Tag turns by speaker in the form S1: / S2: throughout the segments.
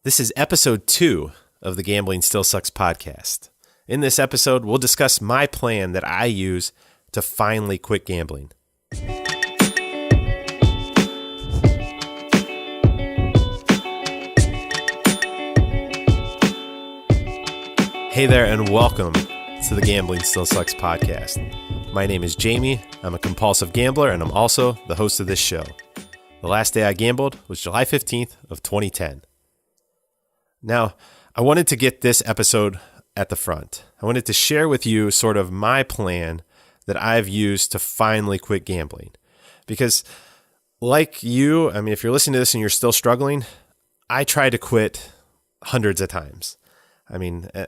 S1: This is episode 2 of the Gambling Still Sucks podcast. In this episode, we'll discuss my plan that I use to finally quit gambling. Hey there, and welcome to the Gambling Still Sucks podcast. My name is Jamie. I'm a compulsive gambler, and I'm also the host of this show. The last day I gambled was July 15th of 2010. Now, I wanted to get this episode at the front. I wanted to share with you sort of my plan that I've used to finally quit gambling. Because like you, if you're listening to this and you're still struggling, I tried to quit hundreds of times.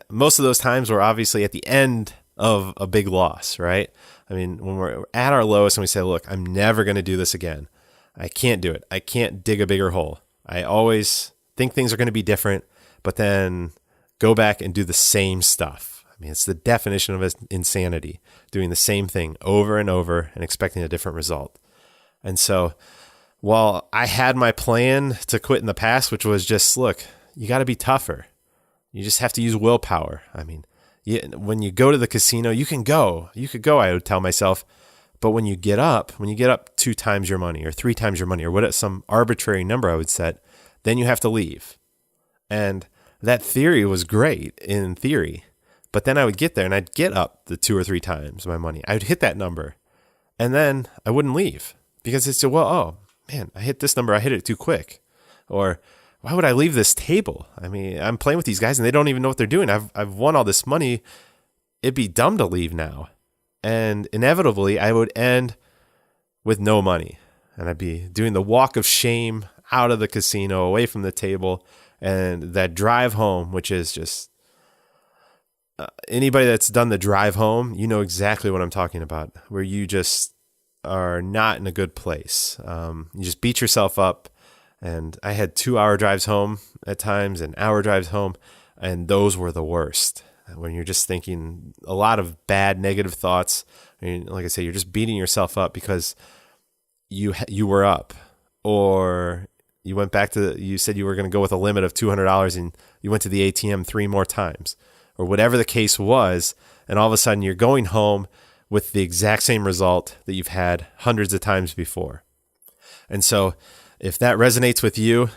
S1: Most of those times were obviously at the end of a big loss, right? When we're at our lowest and we say, look, I'm never going to do this again. I can't do it. I can't dig a bigger hole. I always think things are going to be different, but then go back and do the same stuff. It's the definition of insanity, doing the same thing over and over and expecting a different result. And so while I had my plan to quit in the past, which was just, look, you got to be tougher. You just have to use willpower. When you go to the casino, you can go. You could go, I would tell myself. But when you get up 2 times your money or 3 times your money or what some arbitrary number I would set, then you have to leave. And that theory was great in theory, but then I would get there and I'd get up the 2 or 3 times my money. I would hit that number and then I wouldn't leave because it's, I hit this number. I hit it too quick. Or why would I leave this table? I'm playing with these guys and they don't even know what they're doing. I've won all this money. It'd be dumb to leave now. And inevitably I would end with no money and I'd be doing the walk of shame out of the casino, away from the table. And that drive home, which is just anybody that's done the drive home, you know exactly what I'm talking about, where you just are not in a good place. You just beat yourself up. And I had 2-hour drives home at times and hour drives home. And those were the worst when you're just thinking a lot of bad, negative thoughts. Like I say, you're just beating yourself up because you were up, or you went back you said you were going to go with a limit of $200 and you went to the ATM 3 more times, or whatever the case was. And all of a sudden you're going home with the exact same result that you've had hundreds of times before. And so if that resonates with you,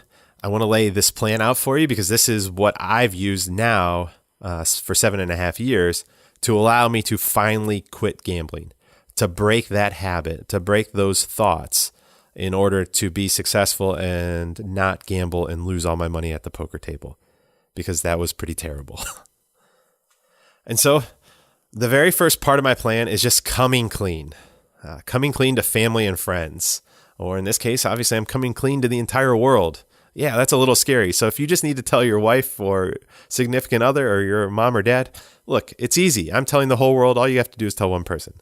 S1: I want to lay this plan out for you because this is what I've used now for 7.5 years to allow me to finally quit gambling, to break that habit, to break those thoughts, in order to be successful and not gamble and lose all my money at the poker table, because that was pretty terrible. And so the very first part of my plan is just coming clean to family and friends. Or in this case, obviously I'm coming clean to the entire world. Yeah, that's a little scary. So if you just need to tell your wife or significant other or your mom or dad, look, it's easy. I'm telling the whole world. All you have to do is tell one person.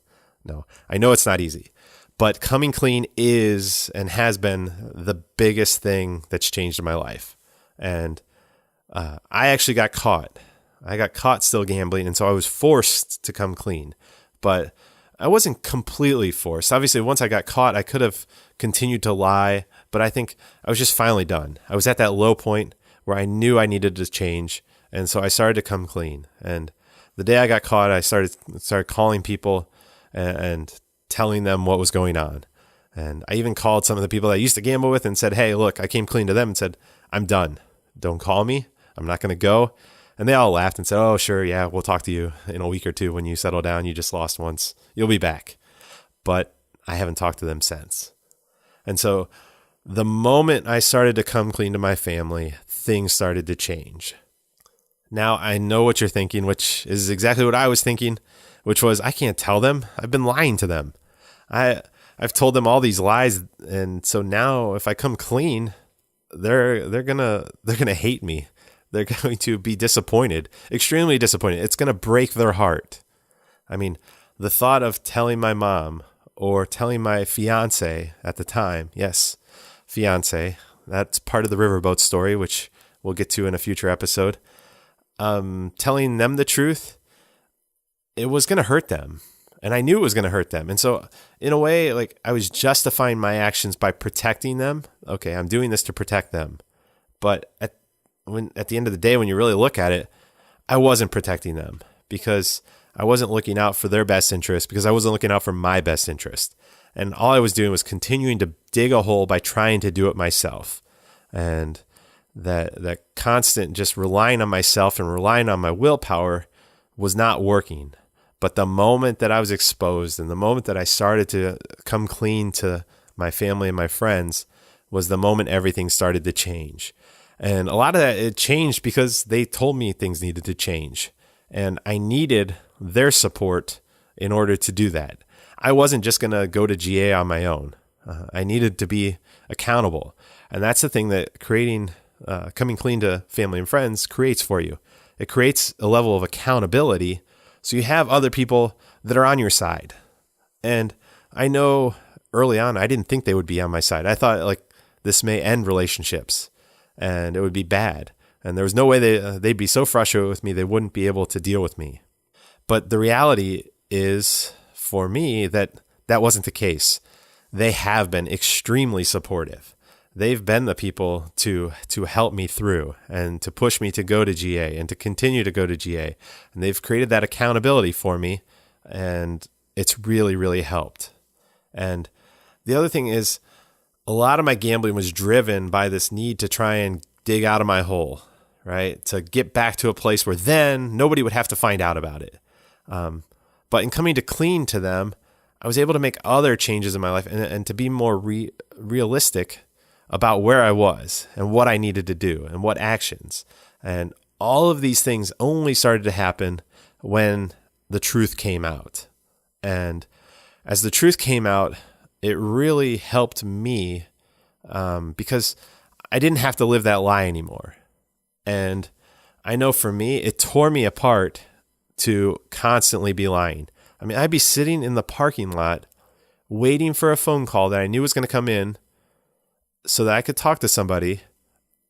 S1: No, I know it's not easy. But coming clean is and has been the biggest thing that's changed in my life. And I actually got caught. I got caught still gambling, and so I was forced to come clean. But I wasn't completely forced. Obviously, once I got caught, I could have continued to lie, but I think I was just finally done. I was at that low point where I knew I needed to change, and so I started to come clean. And the day I got caught, I started calling people and telling them what was going on. And I even called some of the people that I used to gamble with and said, hey, look, I came clean to them and said, I'm done. Don't call me. I'm not going to go. And they all laughed and said, oh, sure. Yeah, we'll talk to you in a week or 2 when you settle down. You just lost once. You'll be back. But I haven't talked to them since. And so the moment I started to come clean to my family, things started to change. Now I know what you're thinking, which is exactly what I was thinking, which was, I can't tell them. I've been lying to them. I've told them all these lies, and so now if I come clean, they're gonna hate me. They're going to be disappointed, extremely disappointed. It's gonna break their heart. The thought of telling my mom or telling my fiance at the time, yes, fiance, that's part of the riverboat story, which we'll get to in a future episode. Telling them the truth, it was going to hurt them. And I knew it was going to hurt them. And so in a way, like, I was justifying my actions by protecting them. Okay, I'm doing this to protect them. But when at the end of the day, when you really look at it, I wasn't protecting them because I wasn't looking out for their best interest, because I wasn't looking out for my best interest. And all I was doing was continuing to dig a hole by trying to do it myself. And that constant just relying on myself and relying on my willpower was not working. But the moment that I was exposed and the moment that I started to come clean to my family and my friends was the moment everything started to change. And a lot of that, it changed because they told me things needed to change. And I needed their support in order to do that. I wasn't just going to go to GA on my own. I needed to be accountable. And that's the thing that coming clean to family and friends creates for you. It creates a level of accountability. So you have other people that are on your side. And I know early on, I didn't think they would be on my side. I thought like this may end relationships and it would be bad. And there was no way they'd be so frustrated with me, they wouldn't be able to deal with me. But the reality is for me that wasn't the case. They have been extremely supportive. They've been the people to help me through and to push me to go to GA and to continue to go to GA. And they've created that accountability for me, and it's really, really helped. And the other thing is, a lot of my gambling was driven by this need to try and dig out of my hole, right? To get back to a place where then nobody would have to find out about it. But in coming to clean to them, I was able to make other changes in my life and to be more realistic about where I was and what I needed to do and what actions. And all of these things only started to happen when the truth came out. And as the truth came out, it really helped me because I didn't have to live that lie anymore. And I know for me, it tore me apart to constantly be lying. I mean, I'd be sitting in the parking lot waiting for a phone call that I knew was going to come in so that I could talk to somebody,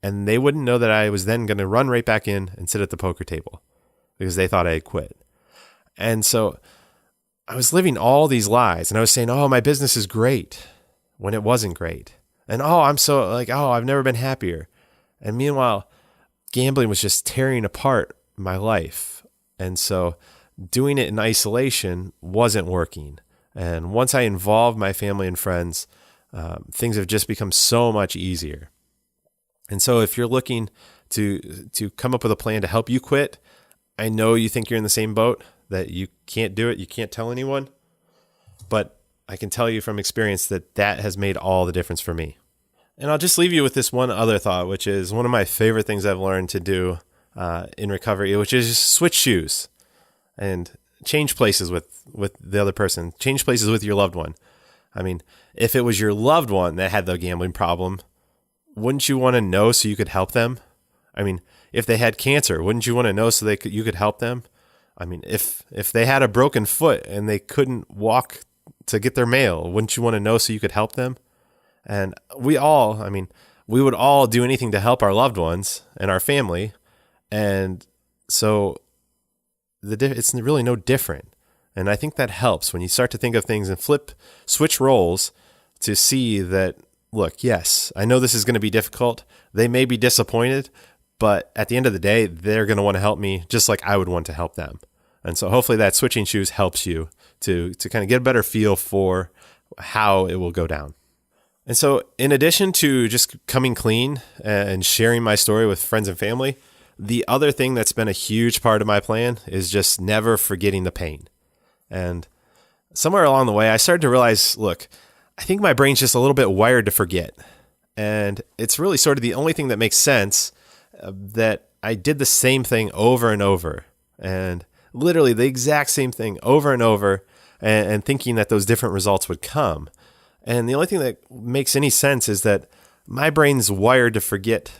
S1: and they wouldn't know that I was then going to run right back in and sit at the poker table because they thought I had quit. And so I was living all these lies, and I was saying, oh, my business is great when it wasn't great. And I've never been happier. And meanwhile, gambling was just tearing apart my life. And so doing it in isolation wasn't working. And once I involved my family and friends, things have just become so much easier. And so if you're looking to come up with a plan to help you quit, I know you think you're in the same boat, that you can't do it, you can't tell anyone, but I can tell you from experience that has made all the difference for me. And I'll just leave you with this one other thought, which is one of my favorite things I've learned to do in recovery, which is just switch shoes and change places with the other person, change places with your loved one. I mean, if it was your loved one that had the gambling problem, wouldn't you want to know so you could help them? I mean, if they had cancer, wouldn't you want to know so you could help them? I mean, if they had a broken foot and they couldn't walk to get their mail, wouldn't you want to know so you could help them? And we would all do anything to help our loved ones and our family. And so it's really no different. And I think that helps when you start to think of things and switch roles to see that, look, yes, I know this is going to be difficult. They may be disappointed, but at the end of the day, they're going to want to help me just like I would want to help them. And so hopefully that switching shoes helps you to kind of get a better feel for how it will go down. And so in addition to just coming clean and sharing my story with friends and family, the other thing that's been a huge part of my plan is just never forgetting the pain. And somewhere along the way, I started to realize, look, I think my brain's just a little bit wired to forget. And it's really sort of the only thing that makes sense that I did the same thing over and over. And literally the exact same thing over and over and thinking that those different results would come. And the only thing that makes any sense is that my brain's wired to forget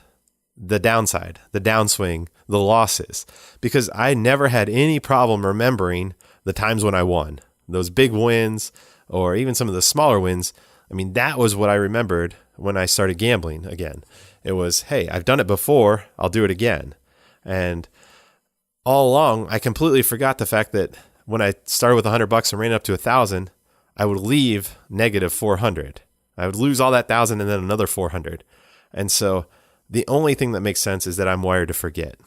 S1: the downside, the downswing, the losses, because I never had any problem remembering the times when I won, those big wins, or even some of the smaller wins. I mean, that was what I remembered when I started gambling again. It was, hey, I've done it before, I'll do it again. And all along, I completely forgot the fact that when I started with $100 and ran up to 1,000, I would leave negative 400. I would lose all that 1,000 and then another 400. And so The only thing that makes sense is that I'm wired to forget.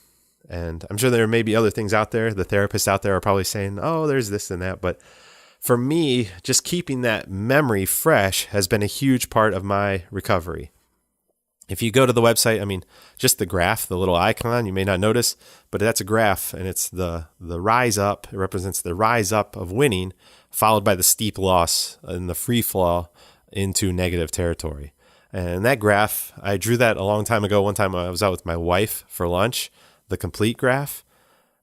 S1: And I'm sure there may be other things out there. The therapists out there are probably saying, oh, there's this and that. But for me, just keeping that memory fresh has been a huge part of my recovery. If you go to the website, I mean, just the graph, the little icon, you may not notice, but that's a graph, and it's the rise up. It represents the rise up of winning, followed by the steep loss and the free fall into negative territory. And that graph, I drew that a long time ago. One time I was out with my wife for lunch, the complete graph,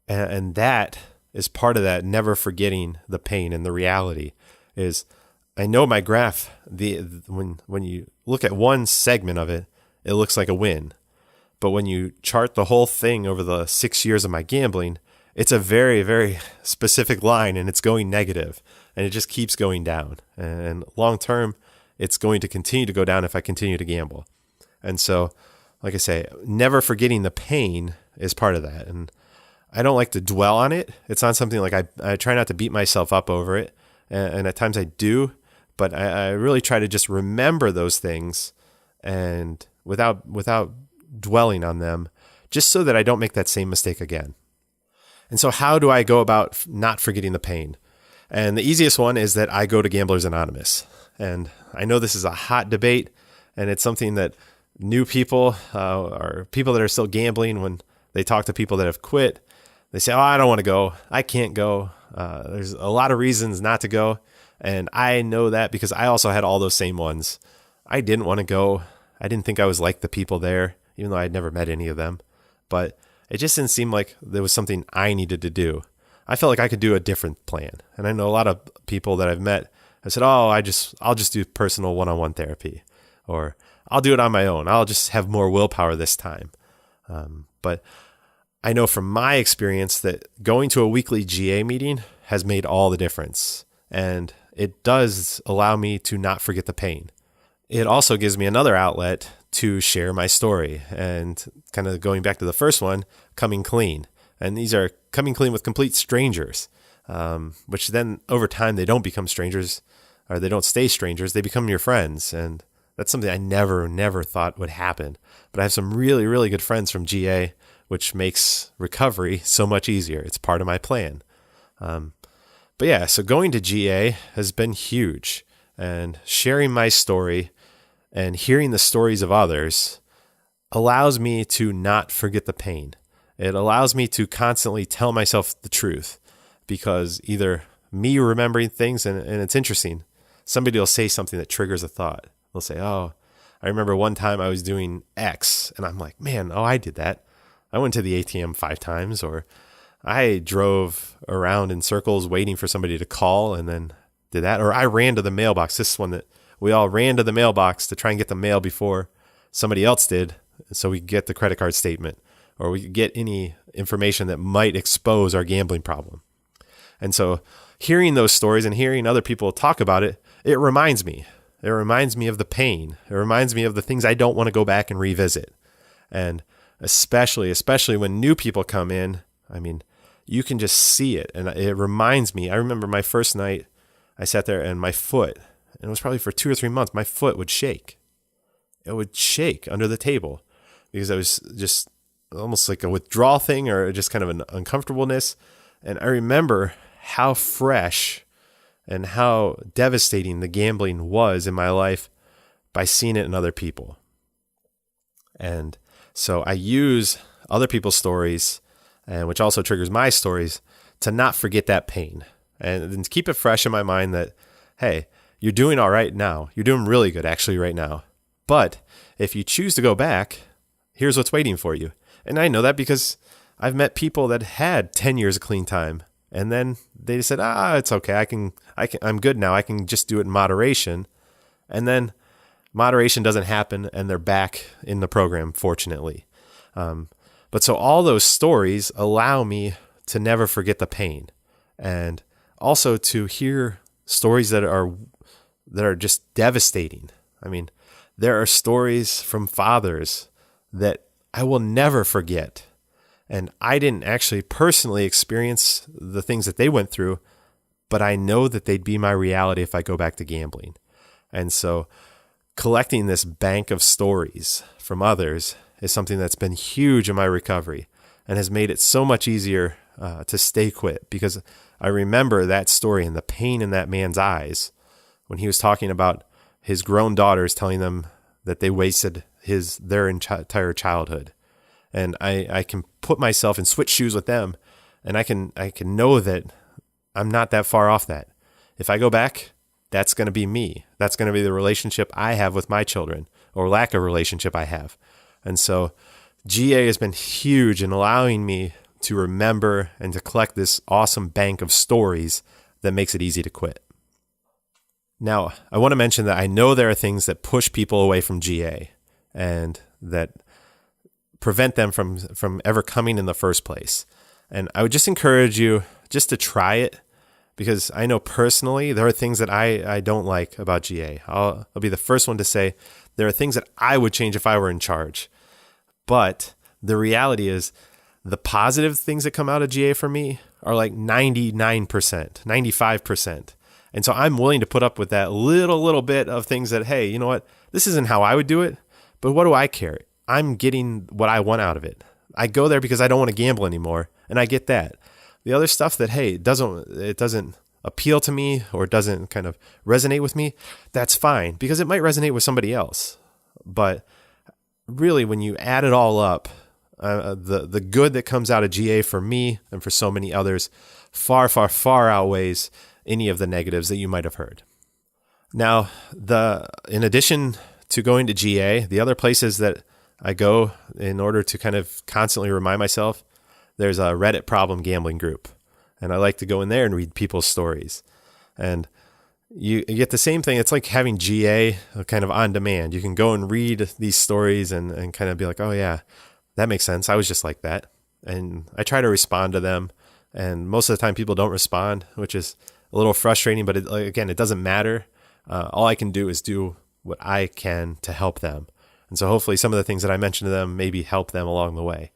S1: and that is part of that never forgetting the pain. And the reality is, I know my graph, when you look at one segment of it, it looks like a win. But when you chart the whole thing over the 6 years of my gambling, it's a very, very specific line, and it's going negative, and it just keeps going down. And long term, it's going to continue to go down if I continue to gamble. And so, like I say, never forgetting the pain is part of that. And I don't like to dwell on it. It's not something like I try not to beat myself up over it. And at times I do, but I really try to just remember those things and without dwelling on them, just so that I don't make that same mistake again. And so how do I go about not forgetting the pain? And the easiest one is that I go to Gamblers Anonymous. And I know this is a hot debate, and it's something that new people or people that are still gambling, when they talk to people that have quit, they say, oh, I don't want to go. I can't go. There's a lot of reasons not to go. And I know that because I also had all those same ones. I didn't want to go. I didn't think I was like the people there, even though I'd never met any of them. But it just didn't seem like there was something I needed to do. I felt like I could do a different plan. And I know a lot of people that I've met have said, oh, I'll just do personal one-on-one therapy, or I'll do it on my own. I'll just have more willpower this time. But I know from my experience that going to a weekly GA meeting has made all the difference. And it does allow me to not forget the pain. It also gives me another outlet to share my story, and kind of going back to the first one, coming clean. And these are coming clean with complete strangers, which then over time they don't become strangers, or they don't stay strangers. They become your friends. And that's something I never thought would happen. But I have some really, really good friends from GA, which makes recovery so much easier. It's part of my plan. But yeah, so going to GA has been huge, and sharing my story and hearing the stories of others allows me to not forget the pain. It allows me to constantly tell myself the truth, because either me remembering things, and it's interesting, somebody will say something that triggers a thought. They'll say, oh, I remember one time I was doing X, and I'm like, man, oh, I did that. I went to the ATM 5 times, or I drove around in circles waiting for somebody to call and then did that. Or I ran to the mailbox. This is one that we all ran to the mailbox to try and get the mail before somebody else did, so we could get the credit card statement, or we could get any information that might expose our gambling problem. And so hearing those stories and hearing other people talk about it, it reminds me. It reminds me of the pain. It reminds me of the things I don't want to go back and revisit. And especially when new people come in, I mean, you can just see it. And it reminds me, I remember my first night, I sat there and my foot, and it was probably for 2 or 3 months, my foot would shake. It would shake under the table because I was just almost like a withdrawal thing, or just kind of an uncomfortableness. And I remember how fresh and how devastating the gambling was in my life by seeing it in other people. And so I use other people's stories, and which also triggers my stories, to not forget that pain, and then to keep it fresh in my mind that, hey, you're doing all right now. You're doing really good actually right now. But if you choose to go back, here's what's waiting for you. And I know that because I've met people that had 10 years of clean time, and then they said, it's okay. I'm good now. I can just do it in moderation. And then moderation doesn't happen, and they're back in the program, fortunately. But so all those stories allow me to never forget the pain, and also to hear stories that are just devastating. I mean, there are stories from fathers that I will never forget. And I didn't actually personally experience the things that they went through, but I know that they'd be my reality if I go back to gambling. And so collecting this bank of stories from others is something that's been huge in my recovery and has made it so much easier to stay quit, because I remember that story and the pain in that man's eyes when he was talking about his grown daughters telling them that they wasted their entire childhood. And I can put myself and switch shoes with them, and I can know that I'm not that far off that. If I go back, that's going to be me. That's going to be the relationship I have with my children, or lack of relationship I have. And so GA has been huge in allowing me to remember and to collect this awesome bank of stories that makes it easy to quit. Now, I want to mention that I know there are things that push people away from GA and that prevent them from ever coming in the first place. And I would just encourage you just to try it, because I know personally there are things that I don't like about GA. I'll be the first one to say there are things that I would change if I were in charge. But the reality is the positive things that come out of GA for me are like 99%, 95%. And so I'm willing to put up with that little bit of things that, hey, you know what? This isn't how I would do it, but what do I care? I'm getting what I want out of it. I go there because I don't want to gamble anymore, and I get that. The other stuff that, hey, it doesn't appeal to me or doesn't kind of resonate with me, that's fine, because it might resonate with somebody else. But really, when you add it all up, the good that comes out of GA for me and for so many others far, far, far outweighs any of the negatives that you might have heard. Now, in addition to going to GA, the other places that I go in order to kind of constantly remind myself, there's a Reddit problem gambling group. And I like to go in there and read people's stories. And you get the same thing. It's like having GA kind of on demand. You can go and read these stories and kind of be like, oh yeah, that makes sense. I was just like that. And I try to respond to them. And most of the time people don't respond, which is a little frustrating, but again, it doesn't matter. All I can do is do what I can to help them. And so hopefully some of the things that I mentioned to them maybe help them along the way.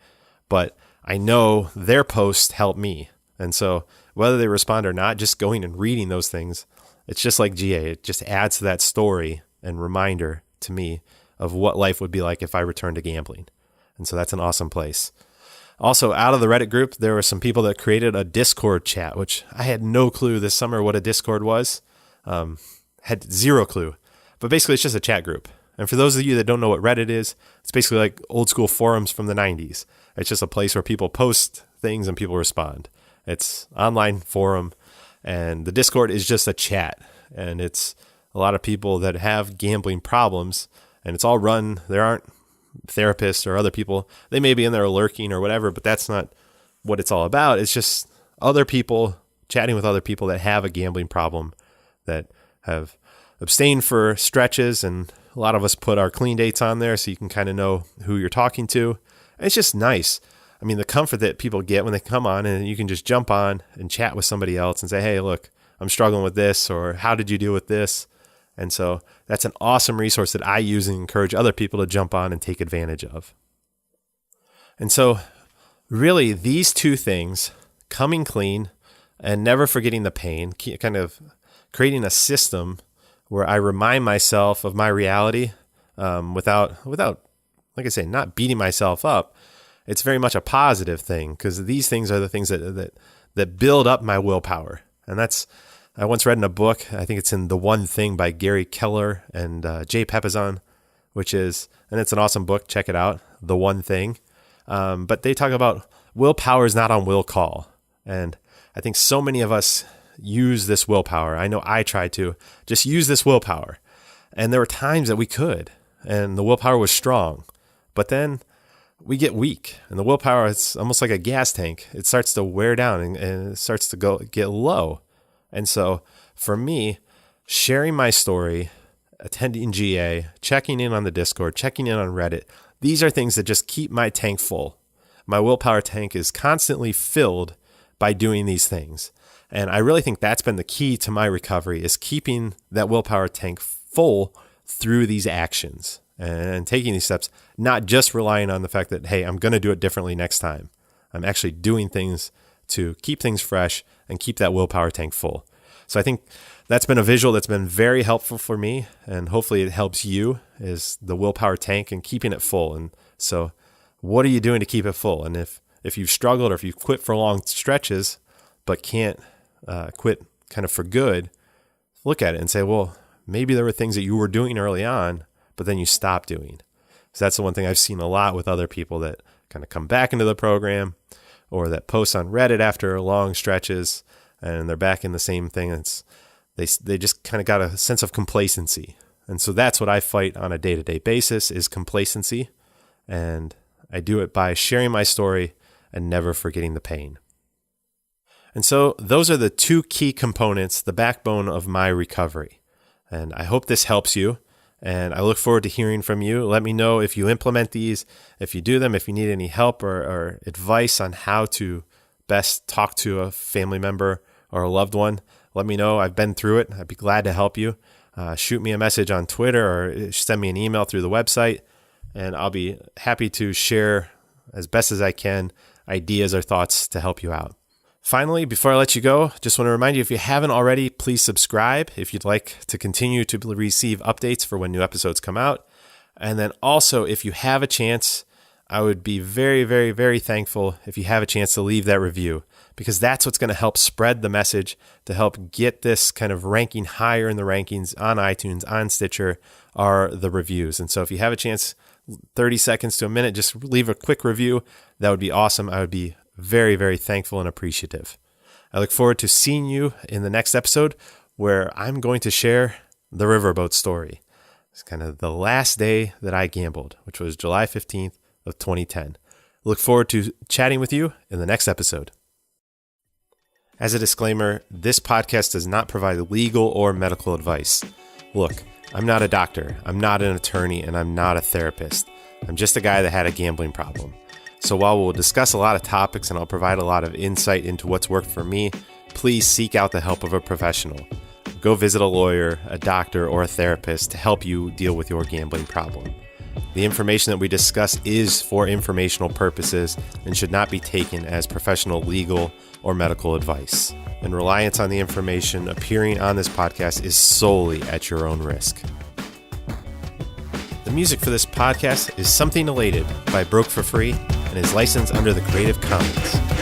S1: But I know their posts help me. And so whether they respond or not, just going and reading those things, it's just like GA. It just adds to that story and reminder to me of what life would be like if I returned to gambling. And so that's an awesome place. Also, out of the Reddit group, there were some people that created a Discord chat, which I had no clue this summer what a Discord was. Had zero clue. But basically, it's just a chat group. And for those of you that don't know what Reddit is, it's basically like old school forums from the 90s. It's just a place where people post things and people respond. It's online forum, and the Discord is just a chat. And it's a lot of people that have gambling problems, and it's all run. There aren't therapists or other people. They may be in there lurking or whatever, but that's not what it's all about. It's just other people chatting with other people that have a gambling problem, that have abstained for stretches, and a lot of us put our clean dates on there so you can kind of know who you're talking to. And it's just nice. I mean, the comfort that people get when they come on, and you can just jump on and chat with somebody else and say, hey, look, I'm struggling with this, or how did you deal with this? And so that's an awesome resource that I use and encourage other people to jump on and take advantage of. And so really these two things, coming clean and never forgetting the pain, kind of creating a system where I remind myself of my reality without, like I say, not beating myself up. It's very much a positive thing, because these things are the things that build up my willpower. And I once read in a book, I think it's in The One Thing by Gary Keller and Jay Papasan, and it's an awesome book. Check it out, The One Thing. But they talk about willpower is not on will call. And I think so many of us use this willpower. I know I tried to just use this willpower. And there were times that we could, and the willpower was strong. But then we get weak, and the willpower, it's almost like a gas tank. It starts to wear down and it starts to get low. And so for me, sharing my story, attending GA, checking in on the Discord, checking in on Reddit, these are things that just keep my tank full. My willpower tank is constantly filled by doing these things. And I really think that's been the key to my recovery, is keeping that willpower tank full through these actions and taking these steps, not just relying on the fact that, hey, I'm going to do it differently next time. I'm actually doing things to keep things fresh and keep that willpower tank full. So I think that's been a visual that's been very helpful for me, and hopefully it helps you, is the willpower tank and keeping it full. And So what are you doing to keep it full? And if you've struggled or if you've quit for long stretches, but can't quit kind of for good, look at it and say, well, maybe there were things that you were doing early on, but then you stopped doing. So that's the one thing I've seen a lot with other people that kind of come back into the program or that post on Reddit after long stretches and they're back in the same thing. They just kind of got a sense of complacency. And so that's what I fight on a day-to-day basis is complacency. And I do it by sharing my story and never forgetting the pain. And so those are the two key components, the backbone of my recovery. And I hope this helps you. And I look forward to hearing from you. Let me know if you implement these, if you do them, if you need any help or advice on how to best talk to a family member or a loved one. Let me know. I've been through it. I'd be glad to help you. Shoot me a message on Twitter or send me an email through the website. And I'll be happy to share as best as I can ideas or thoughts to help you out. Finally, before I let you go, just want to remind you, if you haven't already, please subscribe if you'd like to continue to receive updates for when new episodes come out. And then also, if you have a chance, I would be very, very, very thankful if you have a chance to leave that review, because that's what's going to help spread the message to help get this kind of ranking higher in the rankings on iTunes, on Stitcher, are the reviews. And so if you have a chance, 30 seconds to a minute, just leave a quick review. That would be awesome. I would be very, very thankful and appreciative. I look forward to seeing you in the next episode where I'm going to share the riverboat story. It's kind of the last day that I gambled, which was July 15th of 2010. Look forward to chatting with you in the next episode. As a disclaimer, this podcast does not provide legal or medical advice. Look, I'm not a doctor, I'm not an attorney, and I'm not a therapist. I'm just a guy that had a gambling problem. So while we'll discuss a lot of topics and I'll provide a lot of insight into what's worked for me, please seek out the help of a professional. Go visit a lawyer, a doctor, or a therapist to help you deal with your gambling problem. The information that we discuss is for informational purposes and should not be taken as professional legal or medical advice. And reliance on the information appearing on this podcast is solely at your own risk. The music for this podcast is Something Elated by Broke for Free and is licensed under the Creative Commons.